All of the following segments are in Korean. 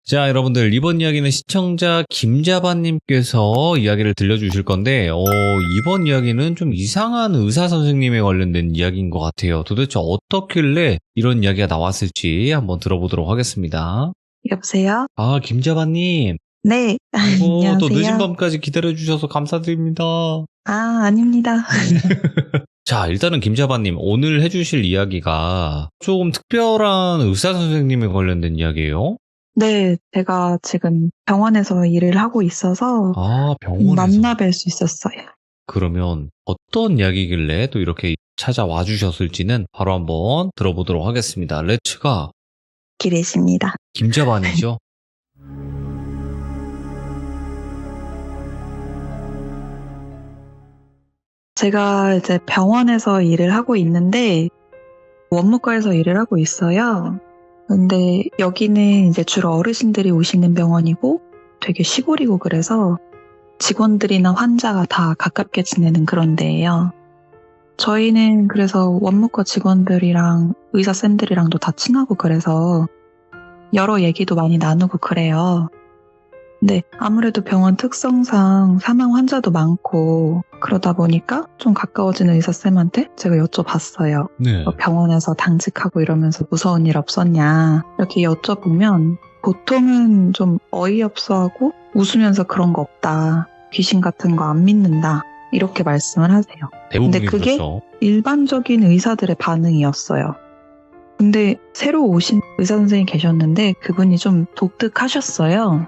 자, 여러분들 이번 이야기는 시청자 김자반님께서 이야기를 들려주실 건데 이번 이야기는 좀 이상한 의사 선생님에 관련된 이야기인 것 같아요. 도대체 어떻길래 이런 이야기가 나왔을지 한번 들어보도록 하겠습니다. 여보세요? 아, 김자반님. 네. 아이고, 또 늦은 안녕하세요. 밤까지 기다려주셔서 감사드립니다. 아닙니다. 자, 일단은 김자반님, 오늘 해주실 이야기가 조금 특별한 의사 선생님에 관련된 이야기예요. 네, 제가 지금 병원에서 일을 하고 있어서 아, 병원에서. 만나 뵐 수 있었어요. 그러면 어떤 이야기길래 또 이렇게 찾아와 주셨을지는 바로 한번 들어보도록 하겠습니다. 렛츠가 기레십니다. 김자반이죠? 제가 이제 병원에서 일을 하고 있는데 원무과에서 일을 하고 있어요. 근데 여기는 이제 주로 어르신들이 오시는 병원이고 되게 시골이고 그래서 직원들이나 환자가 다 가깝게 지내는 그런 데예요. 저희는 그래서 원무과 직원들이랑 의사쌤들이랑도 다 친하고 그래서 여러 얘기도 많이 나누고 그래요. 근데 아무래도 병원 특성상 사망 환자도 많고 그러다 보니까 좀 가까워지는 의사쌤한테 제가 여쭤봤어요. 네. 병원에서 당직하고 이러면서 무서운 일 없었냐 이렇게 여쭤보면 보통은 좀 어이없어하고 웃으면서 그런 거 없다. 귀신 같은 거 안 믿는다. 이렇게 말씀을 하세요. 대부분이 근데 그게 그렇죠. 일반적인 의사들의 반응이었어요. 근데 새로 오신 의사 선생님이 계셨는데 그분이 좀 독특하셨어요.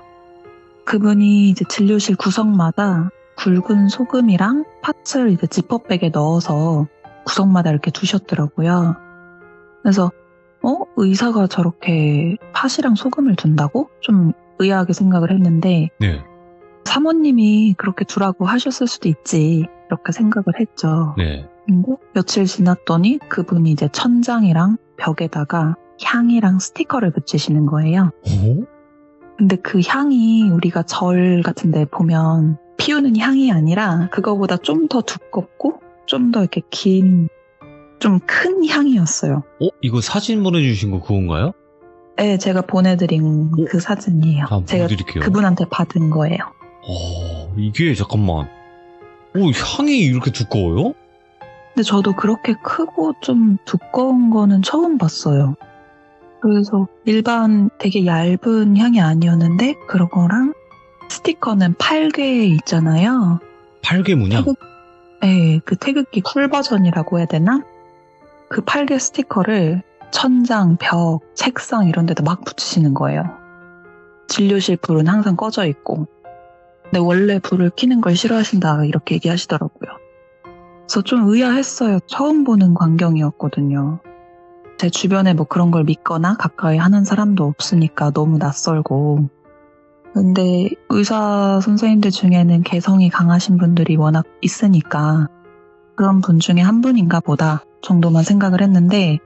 그분이 이제 진료실 구석마다 굵은 소금이랑 팥을 이제 지퍼백에 넣어서 구석마다 이렇게 두셨더라고요. 그래서 의사가 저렇게 팥이랑 소금을 둔다고? 좀 의아하게 생각을 했는데 네. 사모님이 그렇게 두라고 하셨을 수도 있지 이렇게 생각을 했죠. 네. 근데 며칠 지났더니 그분이 이제 천장이랑 벽에다가 향이랑 스티커를 붙이시는 거예요. 오? 근데 그 향이 우리가 절 같은 데 보면 피우는 향이 아니라 그거보다 좀 더 두껍고 좀 더 이렇게 긴, 좀 큰 향이었어요. 이거 사진 보내주신 거 그건가요? 네, 제가 보내드린 그 사진이에요. 한번 제가 보여드릴게요. 그분한테 받은 거예요. 이게 잠깐만. 향이 이렇게 두꺼워요? 근데 저도 그렇게 크고 좀 두꺼운 거는 처음 봤어요. 그래서 일반 되게 얇은 향이 아니었는데 그런 거랑 스티커는 8개 있잖아요. 8개 문양? 네, 그 태극기 쿨 버전이라고 해야 되나? 그 8개 스티커를 천장, 벽, 책상 이런 데다 막 붙이시는 거예요. 진료실 불은 항상 꺼져 있고. 근데 원래 불을 켜는 걸 싫어하신다 이렇게 얘기하시더라고요. 그래서 좀 의아했어요. 처음 보는 광경이었거든요. 제 주변에 뭐 그런 걸 믿거나 가까이 하는 사람도 없으니까 너무 낯설고. 근데 의사 선생님들 중에는 개성이 강하신 분들이 워낙 있으니까 그런 분 중에 한 분인가 보다 정도만 생각을 했는데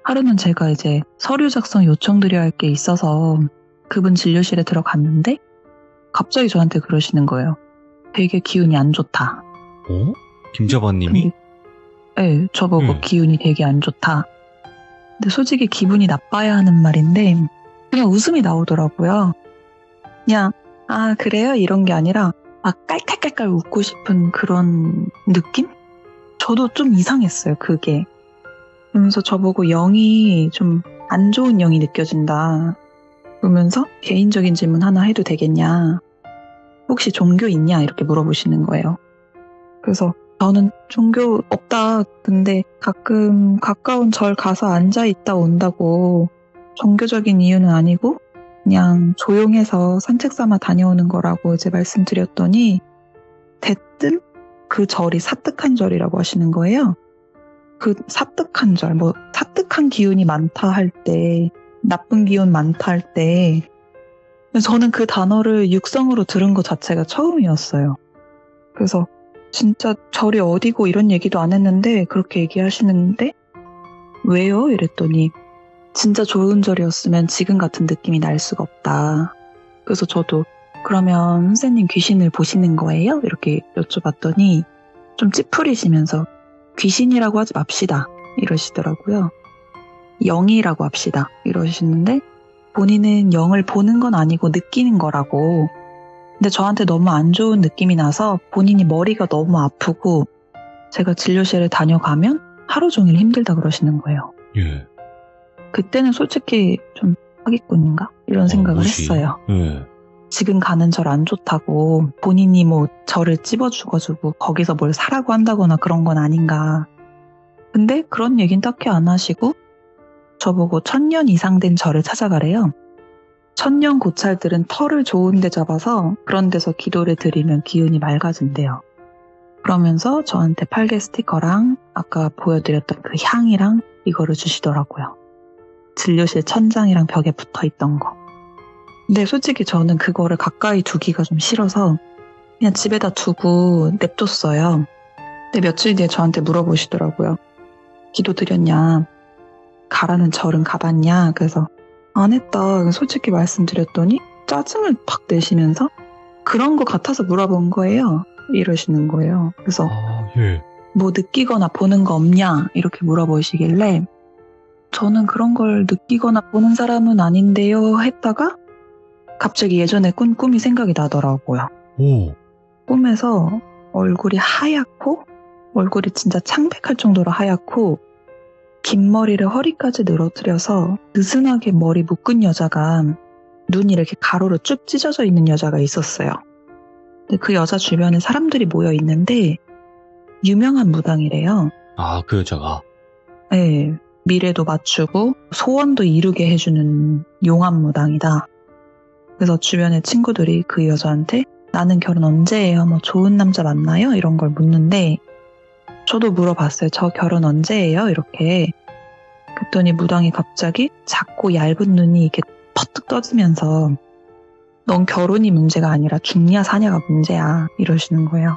하루는 제가 이제 서류 작성 요청드려야 할 게 있어서 그분 진료실에 들어갔는데 갑자기 저한테 그러시는 거예요. 되게 기운이 안 좋다. 김자반님이? 네, 저보고 기운이 되게 안 좋다. 근데 솔직히 기분이 나빠야 하는 말인데 그냥 웃음이 나오더라고요. 그냥 그래요? 이런 게 아니라 막 깔깔깔깔 웃고 싶은 그런 느낌? 저도 좀 이상했어요, 그게. 그러면서 저보고 영이 좀 안 좋은 영이 느껴진다. 그러면서 개인적인 질문 하나 해도 되겠냐. 혹시 종교 있냐? 이렇게 물어보시는 거예요. 그래서 저는 종교 없다. 근데 가끔 가까운 절 가서 앉아있다 온다고 종교적인 이유는 아니고 그냥 조용해서 산책 삼아 다녀오는 거라고 이제 말씀드렸더니 대뜸 그 절이 사뜩한 절이라고 하시는 거예요. 그 사뜩한 절, 뭐 사뜩한 기운이 많다 할 때, 나쁜 기운 많다 할 때 저는 그 단어를 육성으로 들은 것 자체가 처음이었어요. 그래서 진짜 절이 어디고 이런 얘기도 안 했는데 그렇게 얘기하시는데 왜요? 이랬더니 진짜 좋은 절이었으면 지금 같은 느낌이 날 수가 없다. 그래서 저도 그러면 선생님 귀신을 보시는 거예요? 이렇게 여쭤봤더니 좀 찌푸리시면서 귀신이라고 하지 맙시다 이러시더라고요. 영이라고 합시다 이러시는데 본인은 영을 보는 건 아니고 느끼는 거라고. 근데 저한테 너무 안 좋은 느낌이 나서 본인이 머리가 너무 아프고 제가 진료실에 다녀가면 하루 종일 힘들다 그러시는 거예요. 예. 그때는 솔직히 좀 사기꾼인가? 이런 생각을 뭐지? 했어요. 예. 지금 가는 절 안 좋다고 본인이 뭐 저를 찝어주가지고 거기서 뭘 사라고 한다거나 그런 건 아닌가. 근데 그런 얘기는 딱히 안 하시고 저보고 1000년 이상 된 절을 찾아가래요. 천년 고찰들은 털을 좋은 데 잡아서 그런 데서 기도를 드리면 기운이 맑아진대요. 그러면서 저한테 팔개 스티커랑 아까 보여드렸던 그 향이랑 이거를 주시더라고요. 진료실 천장이랑 벽에 붙어있던 거. 근데 솔직히 저는 그거를 가까이 두기가 좀 싫어서 그냥 집에다 두고 냅뒀어요. 근데 며칠 뒤에 저한테 물어보시더라고요. 기도 드렸냐? 가라는 절은 가봤냐? 그래서 안 했다. 솔직히 말씀드렸더니 짜증을 팍 내시면서 그런 거 같아서 물어본 거예요. 이러시는 거예요. 그래서 예. 뭐 느끼거나 보는 거 없냐? 이렇게 물어보시길래 저는 그런 걸 느끼거나 보는 사람은 아닌데요 했다가 갑자기 예전에 꾼 꿈이 생각이 나더라고요. 오. 꿈에서 얼굴이 하얗고 얼굴이 진짜 창백할 정도로 하얗고 긴 머리를 허리까지 늘어뜨려서 느슨하게 머리 묶은 여자가 눈이 이렇게 가로로 쭉 찢어져 있는 여자가 있었어요. 근데 그 여자 주변에 사람들이 모여 있는데 유명한 무당이래요. 아, 그 여자가. 네, 미래도 맞추고 소원도 이루게 해주는 용한 무당이다. 그래서 주변의 친구들이 그 여자한테 나는 결혼 언제 해요? 뭐 좋은 남자 만나요? 이런 걸 묻는데 저도 물어봤어요. 저 결혼 언제 해요? 이렇게. 그랬더니 무당이 갑자기 작고 얇은 눈이 이렇게 퍼뜩 떠지면서 넌 결혼이 문제가 아니라 죽냐 사냐가 문제야. 이러시는 거예요.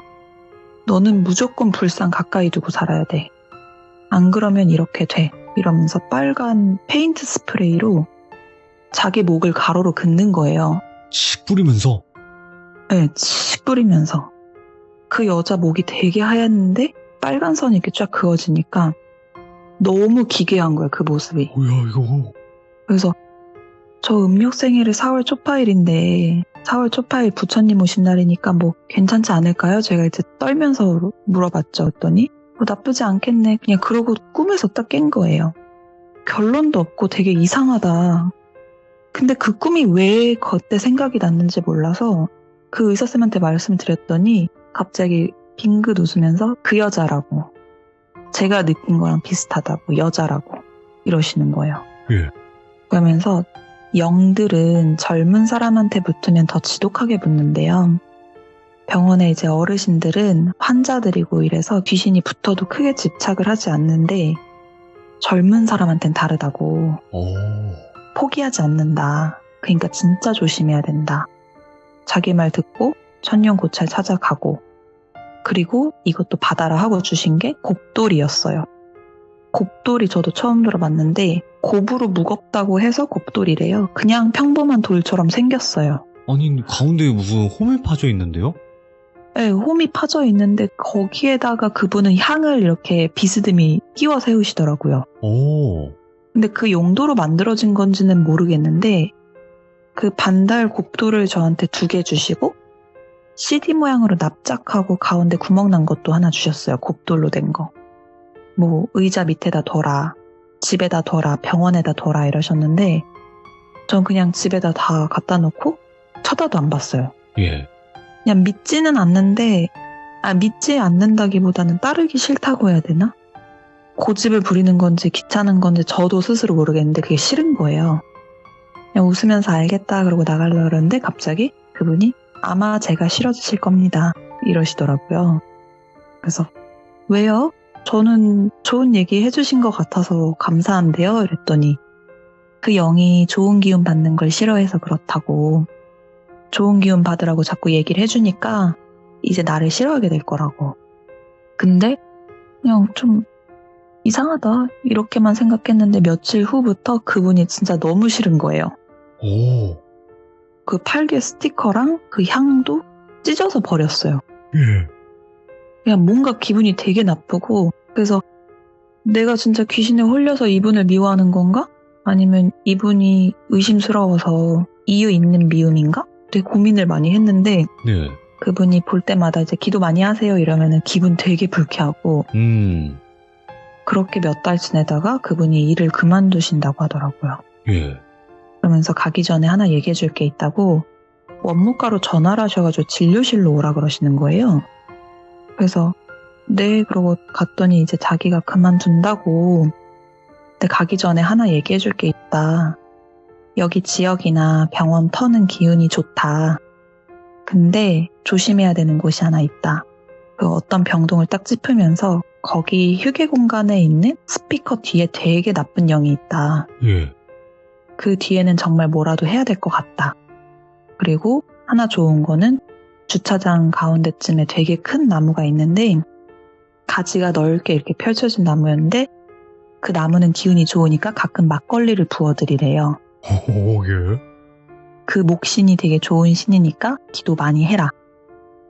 너는 무조건 불상 가까이 두고 살아야 돼. 안 그러면 이렇게 돼. 이러면서 빨간 페인트 스프레이로 자기 목을 가로로 긋는 거예요. 칙 뿌리면서. 네, 칙 뿌리면서. 그 여자 목이 되게 하얗는데 빨간 선이 이렇게 쫙 그어지니까 너무 기괴한 거예요, 그 모습이. 뭐야, 이거. 그래서 저 음력 생일이 4월 초파일인데 4월 초파일 부처님 오신 날이니까 뭐 괜찮지 않을까요? 제가 이제 떨면서 물어봤죠. 그랬더니 뭐 나쁘지 않겠네. 그냥 그러고 꿈에서 딱 깬 거예요. 결론도 없고 되게 이상하다. 근데 그 꿈이 왜 그때 생각이 났는지 몰라서 그 의사쌤한테 말씀드렸더니 갑자기 빙긋 웃으면서 그 여자라고. 제가 느낀 거랑 비슷하다고. 여자라고. 이러시는 거예요. 예. 그러면서 영들은 젊은 사람한테 붙으면 더 지독하게 붙는데요. 병원에 이제 어르신들은 환자들이고 이래서 귀신이 붙어도 크게 집착을 하지 않는데 젊은 사람한테는 다르다고. 오. 포기하지 않는다. 그러니까 진짜 조심해야 된다. 자기 말 듣고 천년고찰 찾아가고 그리고 이것도 받아라 하고 주신 게 곱돌이였어요. 곱돌이 저도 처음 들어봤는데 곱으로 무겁다고 해서 곱돌이래요. 그냥 평범한 돌처럼 생겼어요. 아니, 가운데에 무슨 홈이 파져 있는데요? 네, 홈이 파져 있는데 거기에다가 그분은 향을 이렇게 비스듬히 끼워 세우시더라고요. 오. 근데 그 용도로 만들어진 건지는 모르겠는데 그 반달 곱돌을 저한테 2개 주시고 CD 모양으로 납작하고 가운데 구멍 난 것도 하나 주셨어요. 곱돌로 된 거. 뭐 의자 밑에다 둬라, 집에다 둬라, 병원에다 둬라 이러셨는데 전 그냥 집에다 다 갖다 놓고 쳐다도 안 봤어요. 예. 그냥 믿지는 않는데 믿지 않는다기보다는 따르기 싫다고 해야 되나? 고집을 부리는 건지 귀찮은 건지 저도 스스로 모르겠는데 그게 싫은 거예요. 그냥 웃으면서 알겠다 그러고 나가려고 그러는데 갑자기 그분이 아마 제가 싫어지실 겁니다. 이러시더라고요. 그래서 왜요? 저는 좋은 얘기 해주신 것 같아서 감사한데요. 이랬더니 그 영이 좋은 기운 받는 걸 싫어해서 그렇다고. 좋은 기운 받으라고 자꾸 얘기를 해주니까 이제 나를 싫어하게 될 거라고. 근데 그냥 좀 이상하다 이렇게만 생각했는데 며칠 후부터 그분이 진짜 너무 싫은 거예요. 오. 그 팔개 스티커랑 그 향도 찢어서 버렸어요. 예. 그냥 뭔가 기분이 되게 나쁘고 그래서 내가 진짜 귀신에 홀려서 이분을 미워하는 건가? 아니면 이분이 의심스러워서 이유 있는 미움인가? 되게 고민을 많이 했는데 네. 그분이 볼 때마다 이제 기도 많이 하세요 이러면은 기분 되게 불쾌하고 그렇게 몇 달 지내다가 그분이 일을 그만두신다고 하더라고요. 예. 그러면서 가기 전에 하나 얘기해 줄 게 있다고 원무과로 전화를 하셔가지고 진료실로 오라 그러시는 거예요. 그래서 네 그러고 갔더니 이제 자기가 그만둔다고 근데 가기 전에 하나 얘기해 줄 게 있다. 여기 지역이나 병원 터는 기운이 좋다. 근데 조심해야 되는 곳이 하나 있다. 그 어떤 병동을 딱 짚으면서 거기 휴게 공간에 있는 스피커 뒤에 되게 나쁜 영이 있다. 예. 그 뒤에는 정말 뭐라도 해야 될 것 같다. 그리고 하나 좋은 거는 주차장 가운데쯤에 되게 큰 나무가 있는데 가지가 넓게 이렇게 펼쳐진 나무였는데 그 나무는 기운이 좋으니까 가끔 막걸리를 부어드리래요. 오, 예. 그 목신이 되게 좋은 신이니까 기도 많이 해라.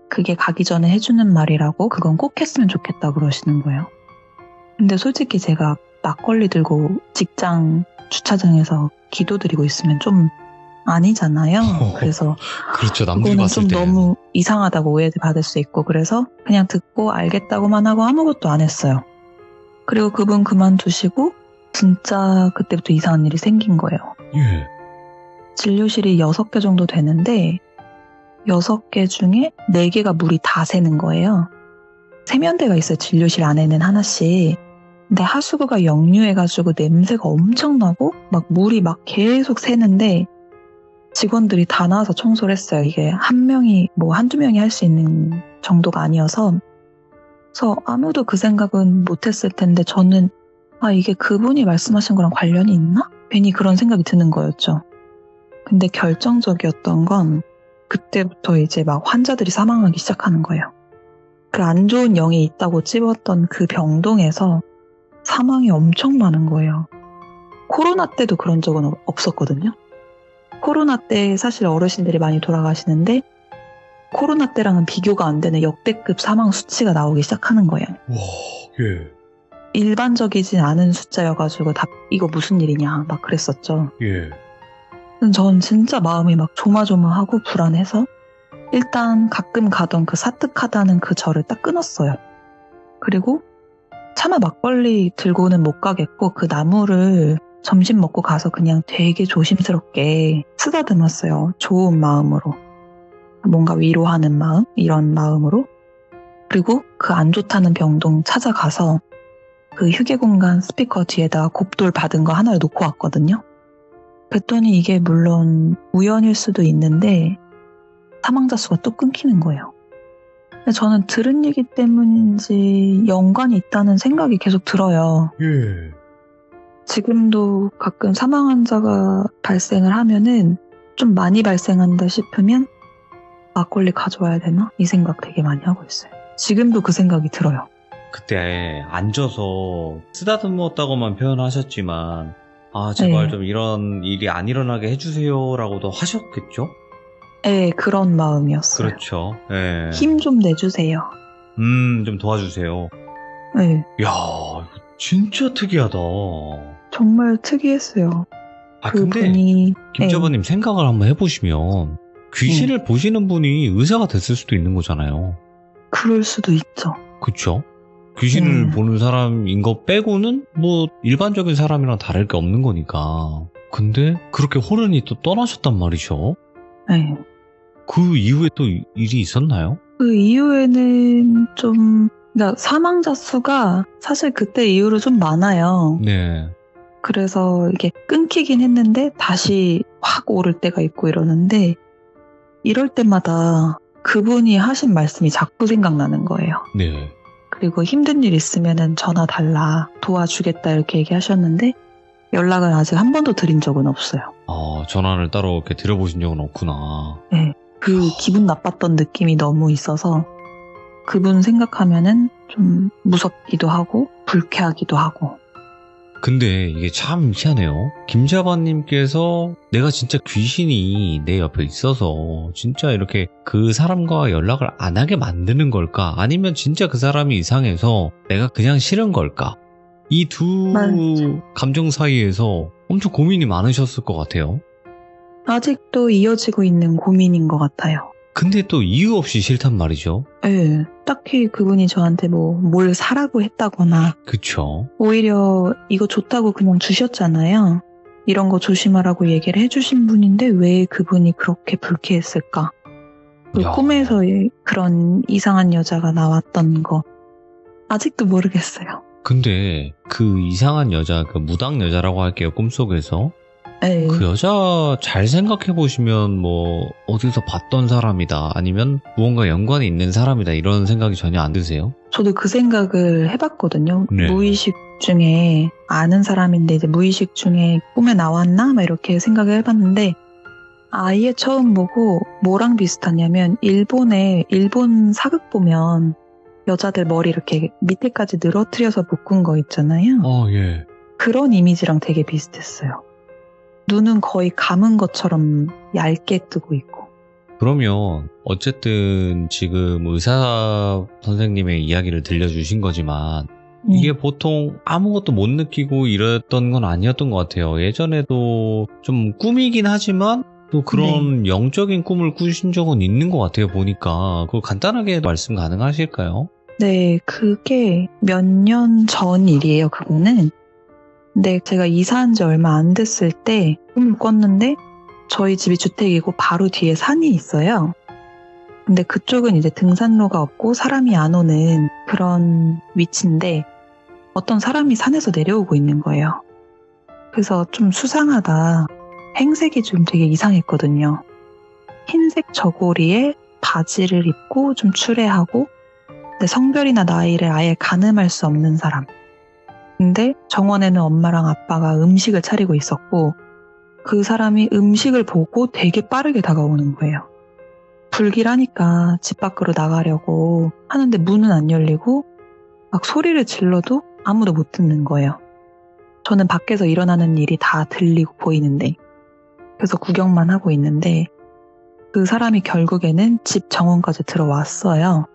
그게 가기 전에 해주는 말이라고 그건 꼭 했으면 좋겠다 그러시는 거예요. 근데 솔직히 제가 막걸리 들고 직장 주차장에서 기도드리고 있으면 좀 아니잖아요. 그래서 그렇죠. 남들이 그거는 봤을 좀 때. 너무 이상하다고 오해를 받을 수 있고 그래서 그냥 듣고 알겠다고만 하고 아무것도 안 했어요. 그리고 그분 그만두시고 진짜 그때부터 이상한 일이 생긴 거예요. 예. 진료실이 6개 정도 되는데 6개 중에 4개가 물이 다 새는 거예요. 세면대가 있어요. 진료실 안에는 하나씩. 근데 하수구가 역류해가지고 냄새가 엄청 나고 막 물이 막 계속 새는데 직원들이 다 나와서 청소를 했어요. 이게 한 명이 뭐 한두 명이 할 수 있는 정도가 아니어서 그래서 아무도 그 생각은 못했을 텐데 저는 이게 그분이 말씀하신 거랑 관련이 있나? 괜히 그런 생각이 드는 거였죠. 근데 결정적이었던 건 그때부터 이제 막 환자들이 사망하기 시작하는 거예요. 그 안 좋은 영이 있다고 찝었던 그 병동에서 사망이 엄청 많은 거예요. 코로나 때도 그런 적은 없었거든요. 코로나 때 사실 어르신들이 많이 돌아가시는데 코로나 때랑은 비교가 안 되는 역대급 사망 수치가 나오기 시작하는 거예요. 와, 예. 일반적이진 않은 숫자여가지고 다 이거 무슨 일이냐 막 그랬었죠. 예. 전 진짜 마음이 막 조마조마하고 불안해서 일단 가끔 가던 그 사특하다는 그 절을 딱 끊었어요. 그리고 차마 막걸리 들고는 못 가겠고 그 나무를 점심 먹고 가서 그냥 되게 조심스럽게 쓰다듬었어요. 좋은 마음으로. 뭔가 위로하는 마음? 이런 마음으로. 그리고 그 안 좋다는 병동 찾아가서 그 휴게 공간 스피커 뒤에다가 곱돌 받은 거 하나를 놓고 왔거든요. 그랬더니 이게 물론 우연일 수도 있는데 사망자 수가 또 끊기는 거예요. 근데 저는 들은 얘기 때문인지 연관이 있다는 생각이 계속 들어요. 예. 지금도 가끔 사망 환자가 발생을 하면은 좀 많이 발생한다 싶으면 막걸리 가져와야 되나? 이 생각 되게 많이 하고 있어요. 지금도 그 생각이 들어요. 그때 앉아서 쓰다듬었다고만 표현하셨지만 제발 네. 좀 이런 일이 안 일어나게 해주세요라고도 하셨겠죠? 네, 그런 마음이었어요. 그렇죠. 예. 힘 좀 내주세요. 좀 도와주세요. 네, 야, 이거 진짜 특이하다. 정말 특이했어요. 근데 그분이 김자바님 생각을 한번 해보시면 귀신을 보시는 분이 의사가 됐을 수도 있는 거잖아요. 그럴 수도 있죠. 그쵸? 귀신을 보는 사람인 거 빼고는 뭐 일반적인 사람이랑 다를 게 없는 거니까. 근데 그렇게 호련히 또 떠나셨단 말이죠. 네. 그 이후에 또 일이 있었나요? 그 이후에는 좀 그러니까 사망자 수가 사실 그때 이후로 좀 많아요. 네. 그래서 이게 끊기긴 했는데 다시 확 오를 때가 있고 이러는데 이럴 때마다 그분이 하신 말씀이 자꾸 생각나는 거예요. 네. 그리고 힘든 일 있으면은 전화 달라 도와주겠다 이렇게 얘기하셨는데 연락을 아직 한 번도 드린 적은 없어요. 전화를 따로 이렇게 드려보신 적은 없구나. 네. 그 기분 나빴던 느낌이 너무 있어서 그분 생각하면은 좀 무섭기도 하고 불쾌하기도 하고. 근데 이게 참 희한해요. 김자바님께서 내가 진짜 귀신이 내 옆에 있어서 진짜 이렇게 그 사람과 연락을 안 하게 만드는 걸까? 아니면 진짜 그 사람이 이상해서 내가 그냥 싫은 걸까? 이 두 맞죠. 감정 사이에서 엄청 고민이 많으셨을 것 같아요. 아직도 이어지고 있는 고민인 것 같아요. 근데 또 이유 없이 싫단 말이죠. 네, 딱히 그분이 저한테 뭘 사라고 했다거나 그쵸. 오히려 이거 좋다고 그냥 주셨잖아요. 이런 거 조심하라고 얘기를 해주신 분인데 왜 그분이 그렇게 불쾌했을까? 그 야. 꿈에서 그런 이상한 여자가 나왔던 거 아직도 모르겠어요. 근데 그 이상한 여자, 그 무당 여자라고 할게요. 꿈속에서. 네. 그 여자 잘 생각해 보시면 뭐 어디서 봤던 사람이다 아니면 무언가 연관이 있는 사람이다 이런 생각이 전혀 안 드세요? 저도 그 생각을 해봤거든요. 네. 무의식 중에 아는 사람인데 이제 무의식 중에 꿈에 나왔나? 막 이렇게 생각을 해봤는데 아예 처음 보고 뭐랑 비슷하냐면 일본 사극 보면 여자들 머리 이렇게 밑에까지 늘어뜨려서 묶은 거 있잖아요. 예. 그런 이미지랑 되게 비슷했어요. 눈은 거의 감은 것처럼 얇게 뜨고 있고. 그러면 어쨌든 지금 의사 선생님의 이야기를 들려주신 거지만 이게 보통 아무것도 못 느끼고 이랬던 건 아니었던 것 같아요. 예전에도 좀 꿈이긴 하지만 또 그런 영적인 꿈을 꾸신 적은 있는 것 같아요. 보니까 그걸 간단하게 말씀 가능하실까요? 네, 그게 몇 년 전 일이에요. 그거는. 근데 제가 이사한 지 얼마 안 됐을 때 꿈을 꿨는데 저희 집이 주택이고 바로 뒤에 산이 있어요. 근데 그쪽은 이제 등산로가 없고 사람이 안 오는 그런 위치인데 어떤 사람이 산에서 내려오고 있는 거예요. 그래서 좀 수상하다. 행색이 좀 되게 이상했거든요. 흰색 저고리에 바지를 입고 좀 추레하고 근데 성별이나 나이를 아예 가늠할 수 없는 사람. 근데 정원에는 엄마랑 아빠가 음식을 차리고 있었고 그 사람이 음식을 보고 되게 빠르게 다가오는 거예요. 불길하니까 집 밖으로 나가려고 하는데 문은 안 열리고 막 소리를 질러도 아무도 못 듣는 거예요. 저는 밖에서 일어나는 일이 다 들리고 보이는데 그래서 구경만 하고 있는데 그 사람이 결국에는 집 정원까지 들어왔어요.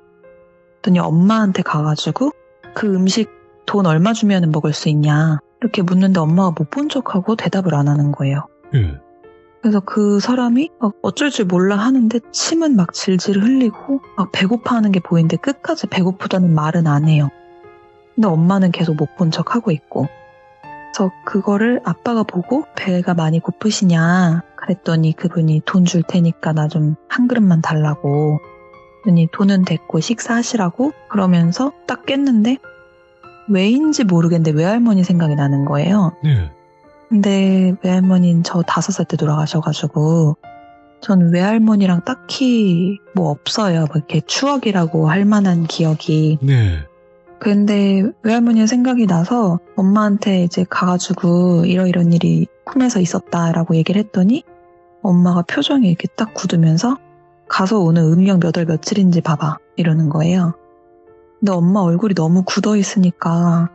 그랬더니 엄마한테 가가지고 그 음식 돈 얼마 주면 먹을 수 있냐 이렇게 묻는데 엄마가 못 본 척하고 대답을 안 하는 거예요. 그래서 그 사람이 막 어쩔 줄 몰라 하는데 침은 막 질질 흘리고 막 배고파하는 게 보이는데 끝까지 배고프다는 말은 안 해요. 근데 엄마는 계속 못 본 척하고 있고 그래서 그거를 아빠가 보고 배가 많이 고프시냐 그랬더니 그분이 돈 줄 테니까 나 좀 한 그릇만 달라고 그랬더니 돈은 됐고 식사하시라고 그러면서 딱 깼는데 왜인지 모르겠는데 외할머니 생각이 나는 거예요. 네. 근데 외할머니는 저 5살 때 돌아가셔가지고 전 외할머니랑 딱히 뭐 없어요. 뭐 이렇게 추억이라고 할 만한 기억이. 네. 근데 외할머니의 생각이 나서 엄마한테 이제 가가지고 이런 일이 꿈에서 있었다라고 얘기를 했더니 엄마가 표정이 이렇게 딱 굳으면서 가서 오늘 음력 몇 월 며칠인지 봐봐 이러는 거예요. 근데 엄마 얼굴이 너무 굳어 있으니까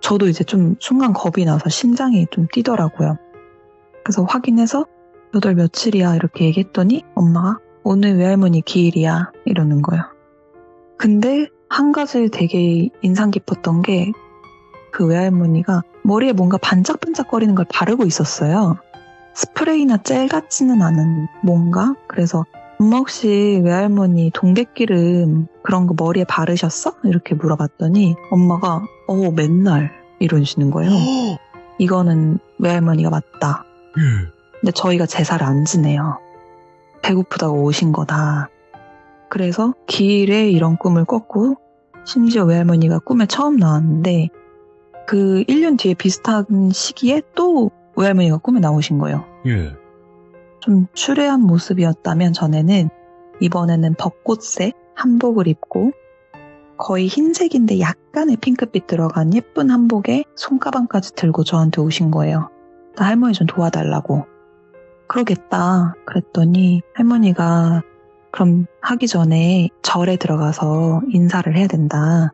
저도 이제 좀 순간 겁이 나서 심장이 좀 뛰더라고요. 그래서 확인해서 몇 월 며칠이야 이렇게 얘기했더니 엄마가 오늘 외할머니 기일이야 이러는 거예요. 근데 한 가지 되게 인상 깊었던 게 그 외할머니가 머리에 뭔가 반짝반짝거리는 걸 바르고 있었어요. 스프레이나 젤 같지는 않은 뭔가? 그래서 엄마 혹시 외할머니 동백기름 그런 거 머리에 바르셨어? 이렇게 물어봤더니 엄마가 맨날 이러시는 거예요. 이거는 외할머니가 맞다. 근데 저희가 제사를 안 지내요. 배고프다고 오신 거다. 그래서 기일에 이런 꿈을 꿨고 심지어 외할머니가 꿈에 처음 나왔는데 그 1년 뒤에 비슷한 시기에 또 외할머니가 꿈에 나오신 거예요. 좀 추레한 모습이었다면 전에는 이번에는 벚꽃색 한복을 입고 거의 흰색인데 약간의 핑크빛 들어간 예쁜 한복에 손가방까지 들고 저한테 오신 거예요. 나 할머니 좀 도와달라고. 그러겠다. 그랬더니 할머니가 그럼 하기 전에 절에 들어가서 인사를 해야 된다.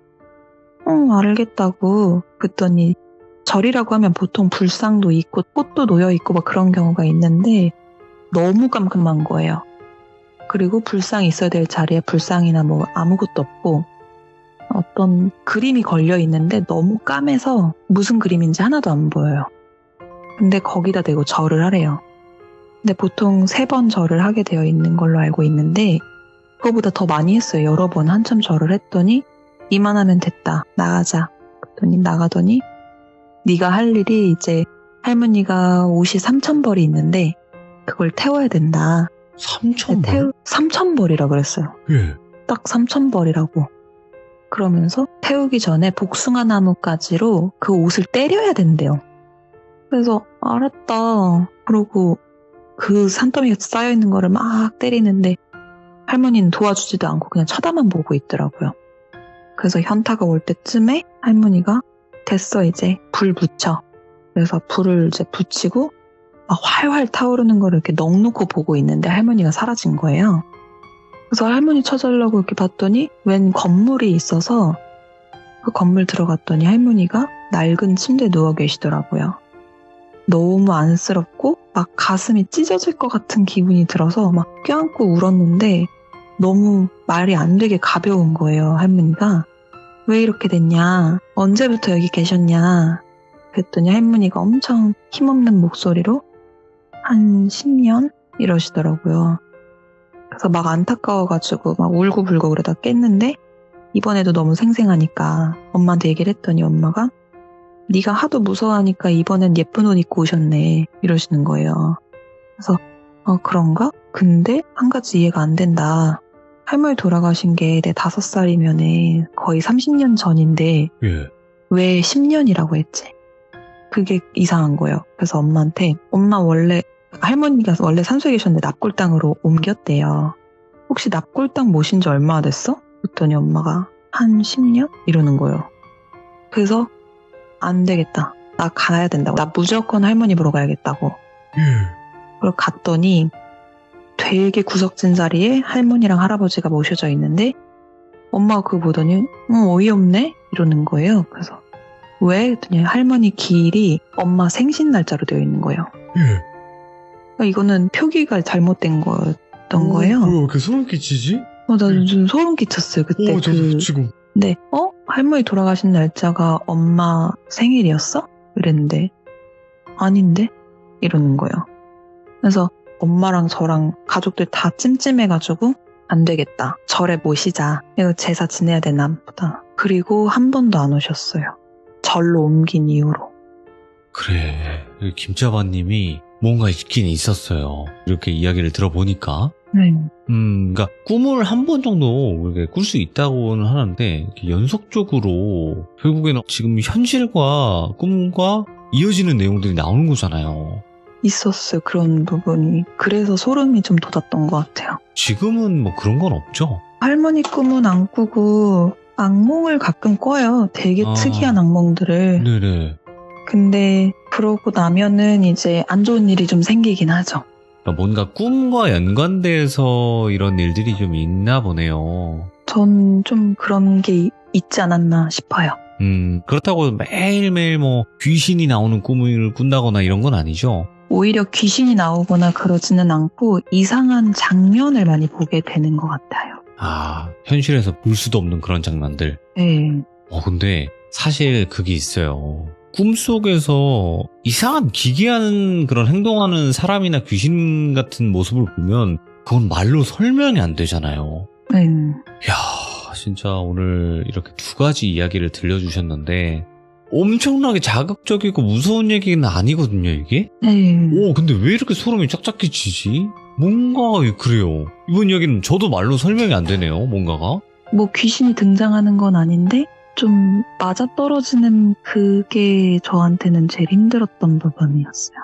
알겠다고. 그랬더니 절이라고 하면 보통 불상도 있고 꽃도 놓여있고 막 그런 경우가 있는데 너무 깜깜한 거예요. 그리고 불상이 있어야 될 자리에 불상이나 뭐 아무것도 없고 어떤 그림이 걸려 있는데 너무 까매서 무슨 그림인지 하나도 안 보여요. 근데 거기다 대고 절을 하래요. 근데 보통 3번 절을 하게 되어 있는 걸로 알고 있는데 그거보다 더 많이 했어요. 여러 번 한참 절을 했더니 이만하면 됐다. 나가자. 그랬더니 나가더니 네가 할 일이 이제 할머니가 옷이 3,000벌이 있는데 그걸 태워야 된다. 3,000벌? 3,000벌이라 그랬어요. 예. 딱 3,000벌이라고. 그러면서 태우기 전에 복숭아 나뭇가지로 그 옷을 때려야 된대요. 그래서 알았다. 그러고 그 산더미가 쌓여있는 거를 막 때리는데 할머니는 도와주지도 않고 그냥 쳐다만 보고 있더라고요. 그래서 현타가 올 때쯤에 할머니가 됐어 이제 불 붙여. 그래서 불을 이제 붙이고 막 활활 타오르는 거를 이렇게 넋놓고 보고 있는데 할머니가 사라진 거예요. 그래서 할머니 찾으려고 이렇게 봤더니 웬 건물이 있어서 그 건물 들어갔더니 할머니가 낡은 침대에 누워 계시더라고요. 너무 안쓰럽고 막 가슴이 찢어질 것 같은 기분이 들어서 막 껴안고 울었는데 너무 말이 안 되게 가벼운 거예요, 할머니가. 왜 이렇게 됐냐? 언제부터 여기 계셨냐? 그랬더니 할머니가 엄청 힘없는 목소리로 한 10년? 이러시더라고요. 그래서 막 안타까워가지고 막 울고불고 그러다 깼는데 이번에도 너무 생생하니까 엄마한테 얘기를 했더니 엄마가 네가 하도 무서워하니까 이번엔 예쁜 옷 입고 오셨네 이러시는 거예요. 그래서 그런가? 근데 한 가지 이해가 안 된다. 할머니 돌아가신 게 내 5살이면 거의 30년 전인데 예. 왜 10년이라고 했지? 그게 이상한 거예요. 그래서 엄마한테 엄마 할머니가 원래 산소에 계셨는데 납골당으로 옮겼대요. 혹시 납골당 모신 지 얼마나 됐어? 그랬더니 엄마가 한 10년? 이러는 거예요. 그래서 안 되겠다. 나 가야 된다고. 나 무조건 할머니 보러 가야겠다고. 예. 그리고 갔더니 되게 구석진 자리에 할머니랑 할아버지가 모셔져 있는데 엄마가 그거 보더니 어이없네? 이러는 거예요. 그래서 왜? 그랬더니 할머니 기일이 엄마 생신 날짜로 되어 있는 거예요. 예. 그러니까 이거는 표기가 잘못된 거였던 거예요. 왜 이렇게 소름 끼치지? 나 좀 소름 끼쳤어요. 그때 저도 지금. 네. 할머니 돌아가신 날짜가 엄마 생일이었어? 이랬는데 아닌데? 이러는 거예요. 그래서 엄마랑 저랑 가족들 다 찜찜해가지고 안 되겠다. 절에 모시자. 이거 제사 지내야 되나 보다. 그리고 한 번도 안 오셨어요. 절로 옮긴 이후로. 그래. 김자바님이 뭔가 있긴 있었어요. 이렇게 이야기를 들어보니까. 네. 그러니까 꿈을 한 번 정도 꿀 수 있다고는 하는데 이렇게 연속적으로 결국에는 지금 현실과 꿈과 이어지는 내용들이 나오는 거잖아요. 있었어요. 그런 부분이. 그래서 소름이 좀 돋았던 것 같아요. 지금은 뭐 그런 건 없죠? 할머니 꿈은 안 꾸고 악몽을 가끔 꿔요. 되게 특이한 악몽들을. 네네. 근데 그러고 나면은 이제 안 좋은 일이 좀 생기긴 하죠. 그러니까 뭔가 꿈과 연관돼서 이런 일들이 좀 있나 보네요. 전 좀 그런 게 있지 않았나 싶어요. 그렇다고 매일매일 뭐 귀신이 나오는 꿈을 꾼다거나 이런 건 아니죠? 오히려 귀신이 나오거나 그러지는 않고 이상한 장면을 많이 보게 되는 것 같아요. 현실에서 볼 수도 없는 그런 장면들. 네. 근데 사실 그게 있어요. 꿈속에서 이상한 기괴한 그런 행동하는 사람이나 귀신 같은 모습을 보면 그건 말로 설명이 안 되잖아요. 네. 이야, 진짜 오늘 이렇게 2가지 이야기를 들려주셨는데 엄청나게 자극적이고 무서운 얘기는 아니거든요, 이게? 네. 근데 왜 이렇게 소름이 쫙쫙 끼치지? 뭔가 그래요. 이번 이야기는 저도 말로 설명이 안 되네요, 뭔가가. 뭐 귀신이 등장하는 건 아닌데 좀 맞아떨어지는 그게 저한테는 제일 힘들었던 부분이었어요.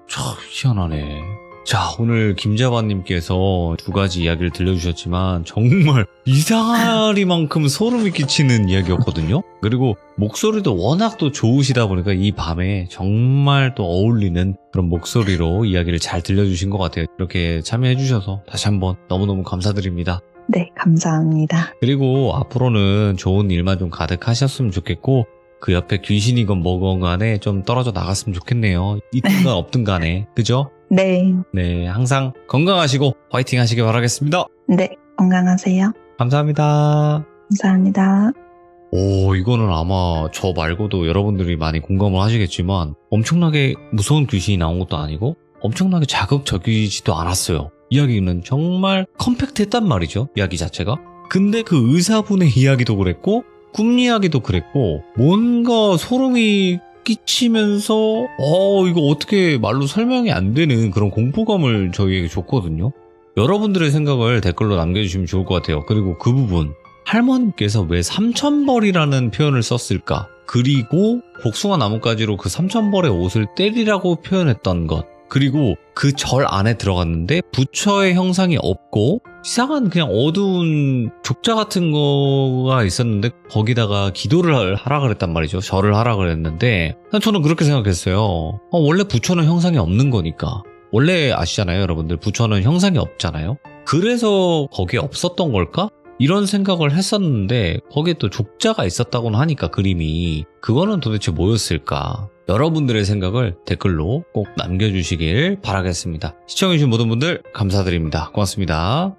참 희한하네. 자, 오늘 김자바님께서 2가지 이야기를 들려주셨지만 정말 이상하리만큼 소름이 끼치는 이야기였거든요. 그리고 목소리도 워낙 또 좋으시다 보니까 이 밤에 정말 또 어울리는 그런 목소리로 이야기를 잘 들려주신 것 같아요. 이렇게 참여해주셔서 다시 한번 너무너무 감사드립니다. 네, 감사합니다. 그리고 앞으로는 좋은 일만 좀 가득하셨으면 좋겠고 그 옆에 귀신이건 뭐건 간에 좀 떨어져 나갔으면 좋겠네요. 있든 없든 간에. 그죠? 네. 네, 항상 건강하시고 화이팅 하시길 바라겠습니다. 네, 건강하세요. 감사합니다. 감사합니다. 이거는 아마 저 말고도 여러분들이 많이 공감을 하시겠지만 엄청나게 무서운 귀신이 나온 것도 아니고 엄청나게 자극적이지도 않았어요. 이야기는 정말 컴팩트했단 말이죠. 이야기 자체가. 근데 그 의사분의 이야기도 그랬고 꿈 이야기도 그랬고 뭔가 소름이 끼치면서 이거 어떻게 말로 설명이 안 되는 그런 공포감을 저희에게 줬거든요. 여러분들의 생각을 댓글로 남겨주시면 좋을 것 같아요. 그리고 그 부분 할머님께서 왜 3,000벌이라는 표현을 썼을까? 그리고 복숭아 나뭇가지로 그 3,000벌의 옷을 때리라고 표현했던 것. 그리고 그 절 안에 들어갔는데 부처의 형상이 없고 이상한 그냥 어두운 족자 같은 거가 있었는데 거기다가 기도를 하라 그랬단 말이죠. 절을 하라 그랬는데 저는 그렇게 생각했어요. 원래 부처는 형상이 없는 거니까. 원래 아시잖아요, 여러분들. 부처는 형상이 없잖아요. 그래서 거기에 없었던 걸까? 이런 생각을 했었는데 거기에 또 족자가 있었다고는 하니까 그림이 그거는 도대체 뭐였을까? 여러분들의 생각을 댓글로 꼭 남겨주시길 바라겠습니다. 시청해주신 모든 분들 감사드립니다. 고맙습니다.